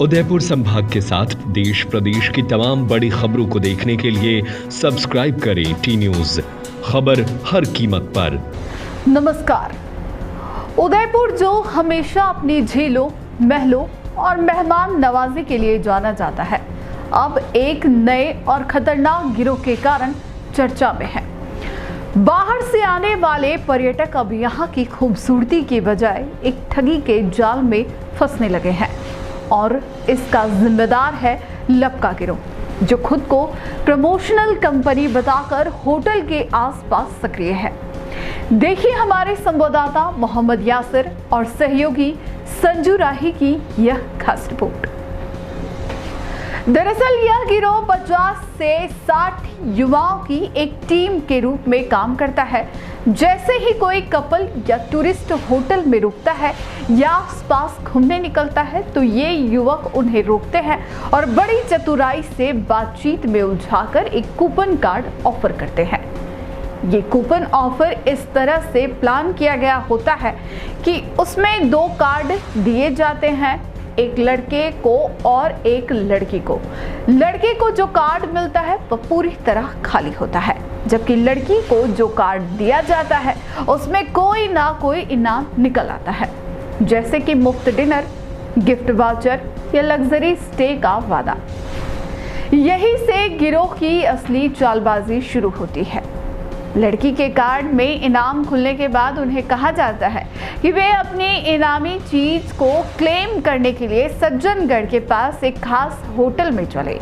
उदयपुर संभाग के साथ देश प्रदेश की तमाम बड़ी खबरों को देखने के लिए सब्सक्राइब करें टी न्यूज, खबर हर कीमत पर। नमस्कार। उदयपुर जो हमेशा अपनी झीलों, महलों और मेहमान नवाजी के लिए जाना जाता है, अब एक नए और खतरनाक गिरोह के कारण चर्चा में है। बाहर से आने वाले पर्यटक अब यहाँ की खूबसूरती के बजाय एक ठगी के जाल में फंसने लगे हैं और इसका जिम्मेदार है लपका गिरोह, जो खुद को प्रमोशनल कंपनी बताकर होटल के आसपास सक्रिय है। देखिए हमारे संवाददाता मोहम्मद यासिर और सहयोगी संजू राही की यह खास रिपोर्ट। दरअसल यह गिरोह 50 से 60 युवाओं की एक टीम के रूप में काम करता है। जैसे ही कोई कपल या टूरिस्ट होटल में रुकता है या आसपास घूमने निकलता है तो ये युवक उन्हें रोकते हैं और बड़ी चतुराई से बातचीत में उलझाकर एक कूपन कार्ड ऑफर करते हैं। ये कूपन ऑफर इस तरह से प्लान किया गया होता है कि उसमें 2 कार्ड दिए जाते हैं, एक लड़के को और एक लड़की को। लड़के को जो कार्ड मिलता है वह पूरी तरह खाली होता है, जबकि लड़की को जो कार्ड दिया जाता है उसमें कोई ना कोई इनाम निकल आता है, जैसे कि मुफ्त डिनर, गिफ्ट वाउचर या लग्जरी स्टे का वादा। यही से गिरोह की असली चालबाजी शुरू होती है। लड़की के कार्ड में इनाम खुलने के बाद उन्हें कहा जाता है कि वे अपनी इनामी चीज को क्लेम करने के लिए सज्जनगढ़ के पास एक खास होटल में चले।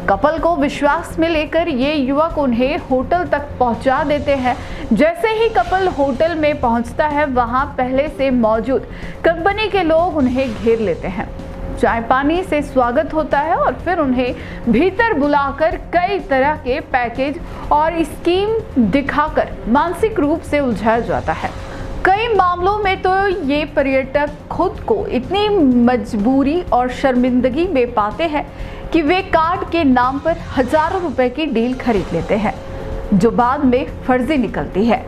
कपल को विश्वास में लेकर ये युवक उन्हें होटल तक पहुंचा देते हैं। जैसे ही कपल होटल में पहुंचता है, वहां पहले से मौजूद कंपनी के लोग उन्हें घेर लेते हैं। चाय पानी से स्वागत होता है और फिर उन्हें भीतर बुलाकर कई तरह के पैकेज और स्कीम दिखाकर मानसिक रूप से उलझाया जाता है। कई मामलों में तो ये पर्यटक खुद को इतनी मजबूरी और शर्मिंदगी में पाते हैं कि वे कार्ड के नाम पर हजारों रुपए की डील खरीद लेते हैं, जो बाद में फर्जी निकलती है।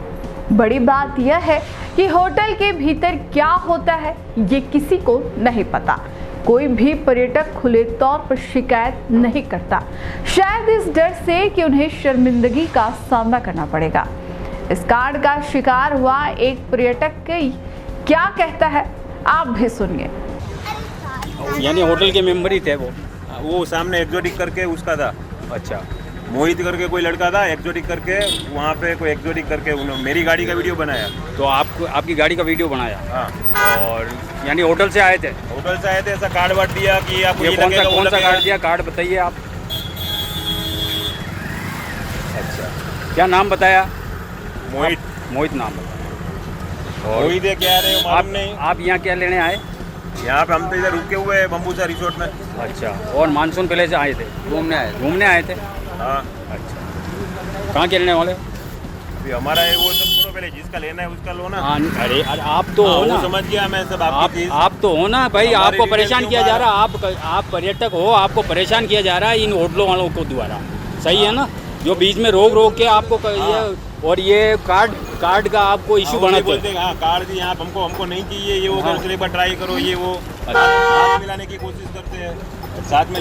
बड़ी बात यह है कि होटल के भीतर क्या होता है ये किसी को नहीं पता। कोई भी पर्यटक खुले तौर पर शिकायत नहीं करता, शायद इस डर से कि उन्हें शर्मिंदगी का सामना करना पड़ेगा। इस कार्ड का शिकार हुआ एक पर्यटक क्या कहता है, आप भी सुनिए। यानी होटल के मेंबर ही थे वो सामने एक्जोटिक करके उसका था। अच्छा, मोहित करके कोई लड़का था, एक्जोटिक करके वहाँ पे कोई एक्जोटिक करके उन्होंने मेरी गाड़ी का वीडियो बनाया। तो आपकी गाड़ी का वीडियो बनाया? हाँ। और यानी होटल से आए थे? होटल से आए थे, ऐसा कार्ड वार्ड दिया कि आपको ये कौन सा कार्ड दिया? कार्ड बताइए आप। अच्छा, क्या नाम बताया? मोहित नाम बताया। मोहित है क्या रहे मालूम नहीं। आप यहाँ क्या लेने आए? यहाँ पे हम तो इधर रुके हुए हैं बम्बूसा रिसोर्ट में। अच्छा, और मानसून पहले से आए थे? घूमने आए थे। हाँ। अच्छा, कहाँ के लेने वाले? अभी हमारा है वो सब छोड़ो, पहले जिसका लेना है उसका लो ना। अरे आप तो हो ना, समझ गया मैं सब आपकी चीज। आप तो हो ना भाई, आपको परेशान किया जा रहा है। आप पर्यटक हो, आपको परेशान किया जा रहा है इन होटलों वालों को द्वारा, सही है ना? जो बीच में रोक के आपको और ये कार्ड का आपको इशू बनाते हैं। हाँ, कार्ड दी आप हमको नहीं चाहिए, ये वो हाँ। दूसरे पर ट्राई करो, ये वो हाथ मिलाने की कोशिश करते हैं। साथ में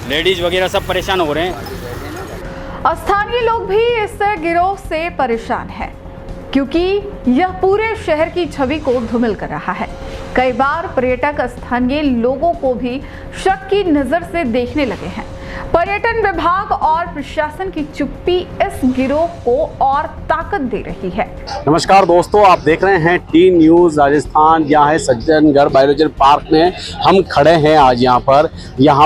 लेडीज वगैरह सब परेशान हो रहे हैं। स्थानीय लोग भी इस गिरोह से परेशान हैं, क्योंकि यह पूरे शहर की छवि को धूमिल कर रहा है। कई बार पर्यटक स्थानीय लोगों को भी शक की नजर से देखने लगे हैं। पर्यटन विभाग और प्रशासन की चुप्पी इस गिरोह को और ताकत दे रही है। नमस्कार दोस्तों, आप देख रहे हैं टी न्यूज राजस्थान। यहाँ है सज्जनगढ़ बायोलॉजिकल पार्क में हम खड़े हैं आज। यहाँ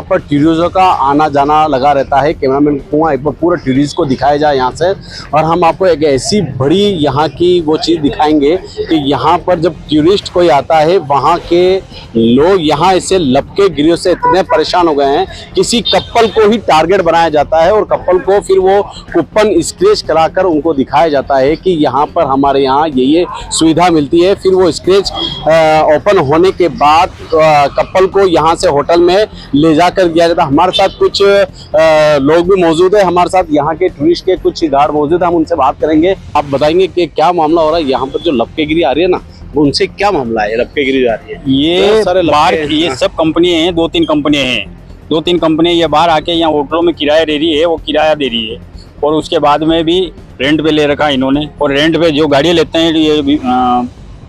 पर टूरिस्टों का आना जाना लगा रहता है। कैमरामैन को एक बार पूरा टूरिस्ट को दिखाया जाए यहाँ से, और हम आपको एक ऐसी बड़ी यहाँ की वो चीज़ दिखाएंगे कि यहाँ पर जब टूरिस्ट कोई आता है, वहाँ के लोग यहाँ इससे लपके गिरोह से इतने परेशान हो गए हैं, किसी कपल को ही टारगेट बनाया जाता है और कपल को फिर वो कूपन स्क्रैच कराकर उनको दिखाया जाता है कि यहाँ पर हमारे यहाँ ये सुविधा मिलती है। फिर वो स्क्रैच ओपन होने के बाद कपल को यहाँ से होटल में ले जाकर दिया जाता है। हमारे साथ कुछ लोग भी मौजूद है, हमारे साथ यहाँ के टूरिस्ट के कुछ गार्ड मौजूद है, हम उनसे बात करेंगे। आप बताएंगे कि क्या मामला हो रहा है यहाँ पर, जो लपकेगिरी आ रही है ना, उनसे क्या मामला है? लपके गिरी जा रही है, ये बहुत सारे बाहर लपके हैं। ये सब कंपनी हैं, 2-3 कंपनियां हैं, 2-3 कंपनी ये बाहर आके यहाँ होटलों में किराया दे रही है, वो किराया दे रही है और उसके बाद में भी रेंट पे ले रखा है इन्होंने। और रेंट पे जो गाड़ियाँ लेते हैं ये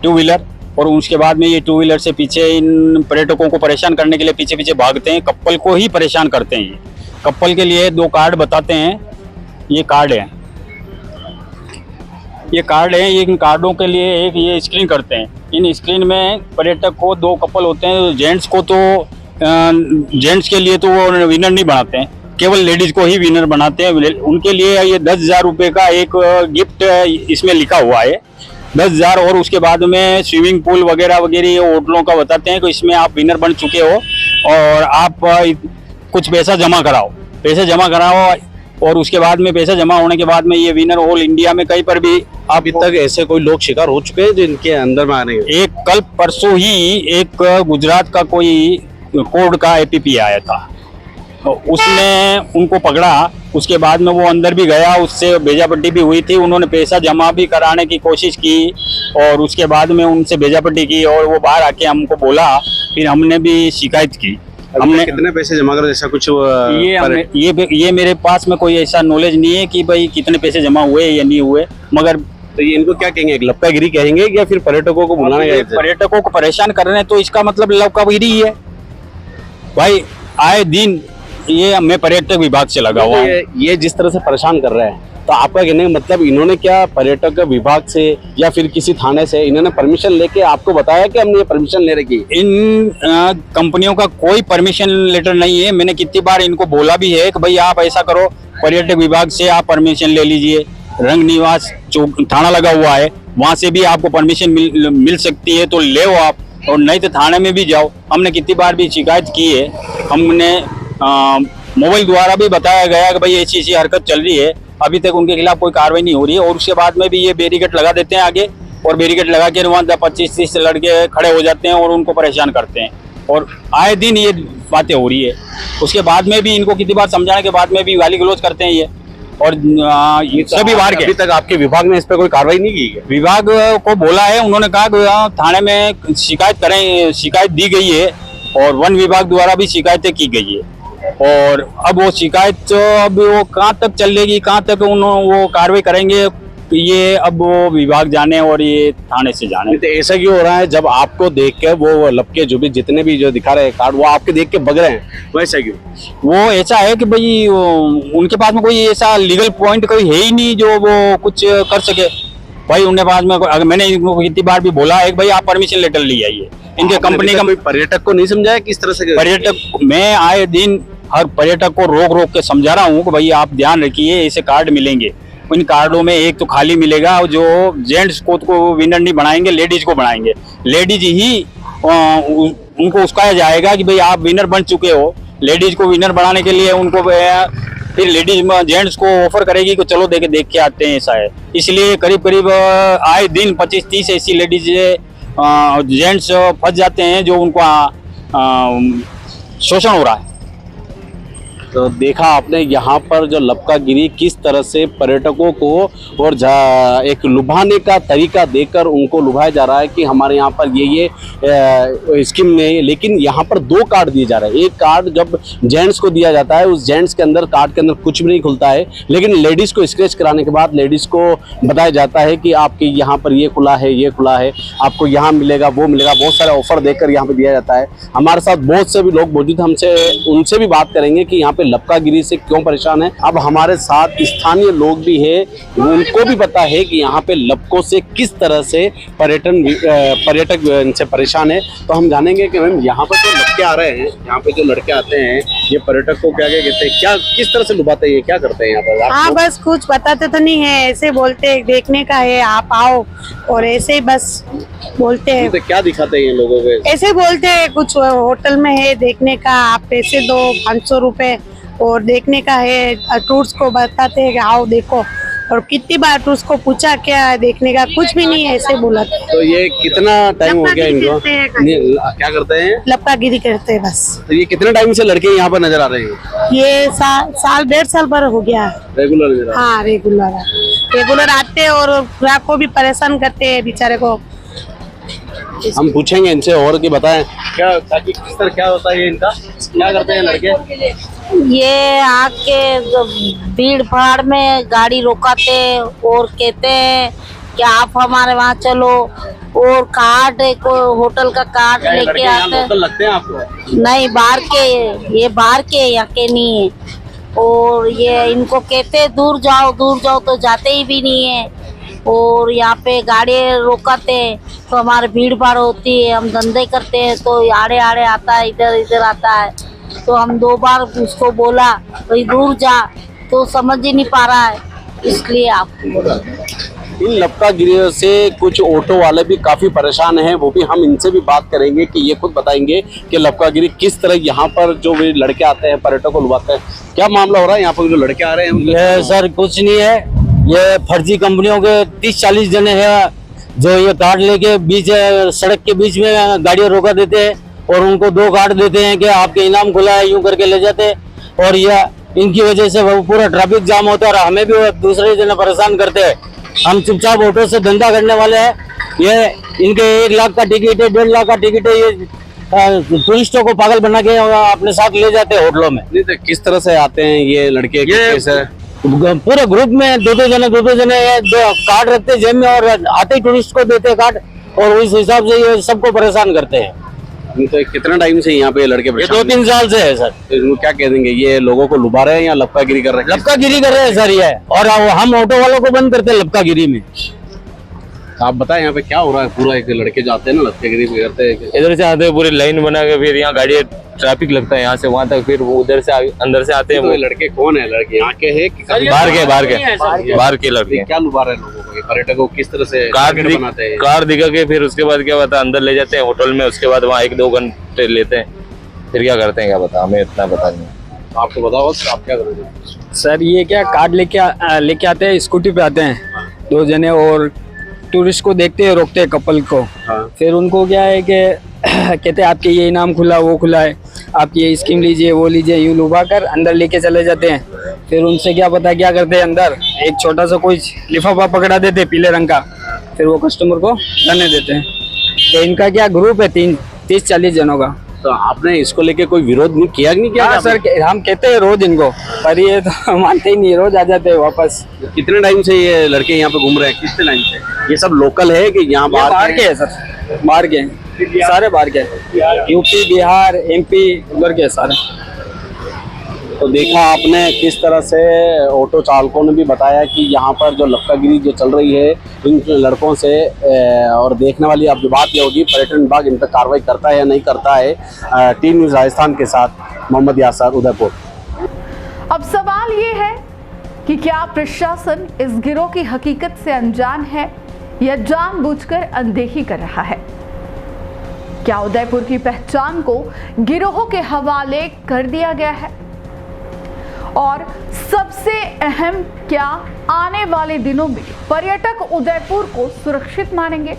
2 व्हीलर, और उसके बाद में ये 2 व्हीलर से पीछे इन पर्यटकों को परेशान करने के लिए पीछे पीछे भागते हैं, कपल को ही परेशान करते हैं। ये कपल के लिए 2 कार्ड बताते हैं, ये कार्ड है, ये कार्ड है, इन कार्डों के लिए एक ये स्क्रीन करते हैं। इन स्क्रीन में पर्यटक को 2 कपल होते हैं, जेंट्स को तो जेंट्स के लिए तो वो विनर नहीं बनाते हैं, केवल लेडीज को ही विनर बनाते हैं। उनके लिए ये 10,000 रुपये का एक गिफ्ट इसमें लिखा हुआ है, 10,000। और उसके बाद में स्विमिंग पूल वगैरह वगैरह ये होटलों का बताते हैं कि इसमें आप विनर बन चुके हो और आप कुछ पैसा जमा कराओ, पैसे जमा कराओ और उसके बाद में पैसा जमा होने के बाद में ये विनर ऑल इंडिया में कहीं पर भी। अभी तक ऐसे कोई लोग शिकार हो चुके हैं जो इनके अंदर में आ रहे हैं? एक कल परसों ही एक गुजरात का कोई कोर्ट का एपीपी आया था, तो उसने उनको पकड़ा, उसके बाद में वो अंदर भी गया, उससे भेजापट्टी भी हुई थी, उन्होंने पैसा जमा भी कराने की कोशिश की और उसके बाद में उनसे भेजापट्टी की और वो बाहर आके हमको बोला, फिर हमने भी शिकायत की। हमने कितने पैसे जमा करो जैसा कुछ ये मेरे पास में कोई ऐसा नॉलेज नहीं है कि भाई कितने पैसे जमा हुए या नहीं हुए, मगर तो ये इनको क्या कहेंगे, लपकागिरी कहेंगे या फिर पर्यटकों को बुलाने गए थे? पर्यटकों को परेशान कर रहे हैं तो इसका मतलब लपकागिरी ही है भाई। आए दिन ये मैं पर्यटक विभाग से लगा हुआ हूँ, ये जिस तरह से परेशान कर रहे हैं, तो आपका कहने का मतलब इन्होंने क्या पर्यटक विभाग से या फिर किसी थाने से इन्होंने परमिशन लेके आपको बताया कि हमने ये परमिशन ले रखी? इन कंपनियों का कोई परमिशन लेटर नहीं है। मैंने कितनी बार इनको बोला भी है कि भाई आप ऐसा करो, पर्यटक विभाग से आप परमिशन ले लीजिए, रंग निवास थाना लगा हुआ है, वहाँ से भी आपको परमिशन मिल सकती है, तो ले आप, और नहीं तो थाने में भी जाओ। हमने कितनी बार भी शिकायत की है, हमने मोबाइल द्वारा भी बताया गया कि भाई ऐसी हरकत चल रही है, अभी तक उनके खिलाफ कोई कार्रवाई नहीं हो रही है। और उसके बाद में भी ये बैरिकेड लगा देते हैं आगे, और बैरिकेड लगा के वहाँ 25-30 लड़के खड़े हो जाते हैं और उनको परेशान करते हैं, और आए दिन ये बातें हो रही है। उसके बाद में भी इनको कितनी बार समझाने के बाद में भी गाली गलौज करते हैं ये, और ये सभी बार के। अभी तक आपके विभाग ने इस पर कोई कार्रवाई नहीं की? विभाग को बोला है, उन्होंने कहा कि थाने में शिकायत दी गई है और वन विभाग द्वारा भी शिकायतें की गई है, और अब वो शिकायत अब वो कहाँ तक चलेगी, कहाँ तक वो कार्रवाई करेंगे, ये अब वो विभाग जाने और ये थाने से जाने। तो ऐसा क्यों हो रहा है, जब आपको देख के वो लपके जो भी जितने भी जो दिखा रहे हैं कार्ड, वो आपके देख के बग रहे हैं, वैसा क्यों? वो ऐसा है कि भाई उनके पास में कोई ऐसा लीगल पॉइंट कोई है ही नहीं जो वो कुछ कर सके भाई। उनके पास में अगर मैंने इनको कितनी बार भी बोला है कि भाई आप परमिशन लेटर ले आइए, इनके कंपनी का। कोई पर्यटक को नहीं समझाया किस तरह से? पर्यटक, मैं आए दिन हर पर्यटक को रोक के समझा रहा हूँ कि भाई आप ध्यान रखिए, ऐसे कार्ड मिलेंगे, इन कार्डों में एक तो खाली मिलेगा, जो जेंट्स को विनर नहीं बनाएंगे, लेडीज को बनाएंगे, लेडीज ही उनको उसकाया जाएगा कि भाई आप विनर बन चुके हो। लेडीज को विनर बनाने के लिए उनको फिर लेडीज जेंट्स को ऑफर करेगी कि चलो देख के आते हैं, ऐसा है। इसलिए करीब आए दिन 25-30 ऐसी लेडीज जेंट्स फंस जाते हैं जो उनको शोषण हो रहा है। तो देखा आपने यहाँ पर जो लपकागिरी किस तरह से पर्यटकों को और एक लुभाने का तरीका देकर उनको लुभाया जा रहा है कि हमारे यहाँ पर ये स्कीम नहीं, लेकिन यहाँ पर 2 कार्ड दिए जा रहे हैं। एक कार्ड जब जेंट्स को दिया जाता है, उस जेंट्स के अंदर कार्ड के अंदर कुछ भी नहीं खुलता है, लेकिन लेडीज़ को स्क्रैच कराने के बाद लेडीज़ को बताया जाता है कि आपके यहाँ पर ये खुला है, ये खुला है, आपको यहाँ मिलेगा, वो मिलेगा, बहुत सारे ऑफर देकर यहाँ पर दिया जाता है। हमारे साथ बहुत से भी लोग मौजूद, हमसे उनसे भी बात करेंगे कि यहाँ पे लपकागिरी से क्यों परेशान है। अब हमारे साथ स्थानीय लोग भी है, उनको भी पता है कि यहाँ पे लपकों से किस तरह से पर्यटक इनसे परेशान है। तो हम जानेंगे कि मैम यहाँ पर जो लड़के आ रहे हैं, यहाँ पे जो लड़के आते हैं, ये पर्यटक को क्या क्या कहते हैं, क्या किस तरह से लुभाते हैं, क्या करते हैं यहाँ पर? हाँ, बस कुछ बताते तो नहीं है, ऐसे बोलते हैं देखने का है, आप आओ, और ऐसे ही बस बोलते हैं। तो क्या दिखाते हैं लोगों को? ऐसे बोलते हैं कुछ होटल में है देखने का, आप पैसे दो 500 रुपए और देखने का है। टूर्स को बताते हैं कि आओ देखो, और कितनी बार टूर्स को पूछा क्या देखने का, कुछ भी नहीं है, ऐसे बोला। तो ये कितना टाइम हो गया इनको? क्या करते हैं? लपकागिरी करते हैं बस। तो ये कितने टाइम से लड़के यहाँ पर नजर आ रहे हैं? ये साल 1.5 साल पर हो गया। रेगुलर? हाँ, रेगुलर आते हैं और ग्राहक को भी परेशान करते हैं बेचारे को। हम पूछेंगे इनसे और कि बताएं क्या ताकि किस तरह क्या होता है ये इनका, क्या करते हैं लड़के? ये आके भीड़ भाड़ में गाड़ी रोकाते और कहते हैं कि आप हमारे वहाँ चलो, और कार्ड होटल का कार्ड लेके आते हैं। लगते हैं आपको? नहीं, बाहर के, ये बाहर के, यहाँ के नहीं है। और ये इनको कहते दूर जाओ तो जाते ही भी नहीं है। और यहाँ पे गाड़ी रोकाते हैं तो हमारे भीड़ भाड़ होती है, हम धंधे करते हैं तो आड़े आड़े आता है, इधर आता है। तो हम 2 बार उसको बोला भाई दूर जा, तो समझ ही नहीं पा रहा है, इसलिए आपको बोला। इन लपकागिरियों से कुछ ऑटो वाले भी काफी परेशान हैं, वो भी हम इनसे भी बात करेंगे कि ये खुद बताएंगे कि लपकागिरी किस तरह यहाँ पर जो भी लड़के आते हैं पर्यटकों को लुभाते हैं। क्या मामला हो रहा है यहाँ पर जो लड़के आ रहे हैं? ये सर कुछ नहीं है, ये फर्जी कंपनियों के 30-40 जने हैं जो ये कार्ड लेके बीच सड़क के बीच में गाड़ियाँ रोका देते हैं और उनको 2 कार्ड देते हैं कि आपके इनाम खुला है, यूं करके ले जाते हैं। और ये इनकी वजह से वो पूरा ट्रैफिक जाम होता है और हमें भी दूसरे जने परेशान करते हैं। हम चुपचाप ऑटो से धंधा करने वाले हैं। ये इनके 1 लाख का टिकट है, 1.5 लाख का टिकट है, ये टूरिस्टों को पागल बना के अपने साथ ले जाते हैं होटलों में। नहीं तो किस तरह से आते हैं ये लड़के? पूरे ग्रुप में 2-2 जने 2-2 जने कार्ड रखते हैं जेब में और आते ही टूरिस्ट को देते हैं कार्ड, और उस हिसाब से ये सबको परेशान करते हैं। तो कितना टाइम से यहाँ पे लड़के? ये 2-3 साल से है सर। तो इनको क्या कह देंगे, ये लोगों को लुभा रहे हैं या लपकागिरी कर रहे हैं? लपकागिरी कर रहे हैं सर ये, और हम ऑटो वालों को बंद करते हैं लपकागिरी में। आप बताएं यहाँ पे क्या हो रहा है? पूरा एक लड़के जाते हैं ना लपकागिरी करते हैं, इधर से आते हैं पूरी लाइन बना के, फिर यहाँ गाड़ी ट्रैफिक लगता है यहाँ से वहाँ तक, फिर वो उधर से अंदर से आते हैं। तो लड़के कौन है? लड़के यहाँ के हैं कि बाहर के लड़के? क्या लुभा रहे हैं लोगों को? पर्यटकों को किस तरह से कार दिखा के फिर उसके बाद क्या होता है, अंदर ले जाते हैं होटल में, उसके बाद वहाँ 1-2 घंटे लेते हैं, फिर क्या करते हैं क्या पता, हमें इतना पता नहीं। आपको बताओ आप क्या करोगे? सर ये क्या कार्ड लेके आते हैं, स्कूटी पे आते हैं 2 जने और टूरिस्ट को देखते हैं, रोकते हैं कपल को। फिर उनको क्या है कि कहते हैं आपके ये इनाम खुला, वो खुला है, आपकी ये स्कीम लीजिए, वो लीजिए, यूँ लुभा कर अंदर लेके चले जाते हैं। फिर उनसे क्या पता क्या करते हैं, अंदर एक छोटा सा कोई लिफाफा पकड़ा देते हैं पीले रंग का, फिर वो कस्टमर को जाने देते हैं। तो इनका क्या ग्रुप है 30-40 जनों का। तो आपने इसको लेके कोई विरोध नहीं किया? नहीं किया? हाँ सर, हम कहते हैं रोज इनको, पर ये तो मानते ही नहीं, रोज आ जाते हैं वापस। कितने टाइम से ये लड़के यहाँ पे घूम रहे हैं? कितने टाइम से? ये सब लोकल है कि यहाँ बाहर के हैं सर? बाहर के हैं, सारे बाहर के, यूपी, बिहार, MP, उधर के सारे। तो देखा आपने किस तरह से ऑटो चालकों ने भी बताया कि यहाँ पर जो लपकागिरी जो चल रही है इन लड़कों से, और देखने वाली अब बात ये होगी पर्यटन विभाग इन पर कार्रवाई करता है या नहीं करता है। टी न्यूज़ राजस्थान के साथ मोहम्मद यासर, उदयपुर। अब सवाल ये है कि क्या प्रशासन इस गिरोह की हकीकत से अनजान है या जानबूझकर अनदेखी कर रहा है? क्या उदयपुर की पहचान को गिरोह के हवाले कर दिया गया है? और सबसे अहम, क्या आने वाले दिनों में पर्यटक उदयपुर को सुरक्षित मानेंगे?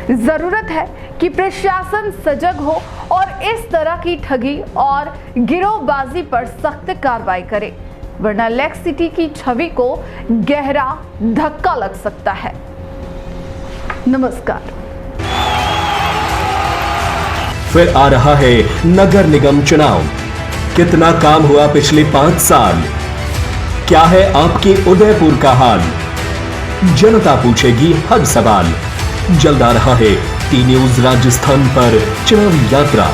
जरूरत है कि प्रशासन सजग हो और इस तरह की ठगी और गिरोहबाजी पर सख्त कार्रवाई करे, वरना लेक सिटी की छवि को गहरा धक्का लग सकता है। नमस्कार। फिर आ रहा है नगर निगम चुनाव। कितना काम हुआ पिछले 5 साल? क्या है आपके उदयपुर का हाल? जनता पूछेगी हर सवाल। जल्द आ रहा है टी न्यूज़ राजस्थान पर चुनावी यात्रा।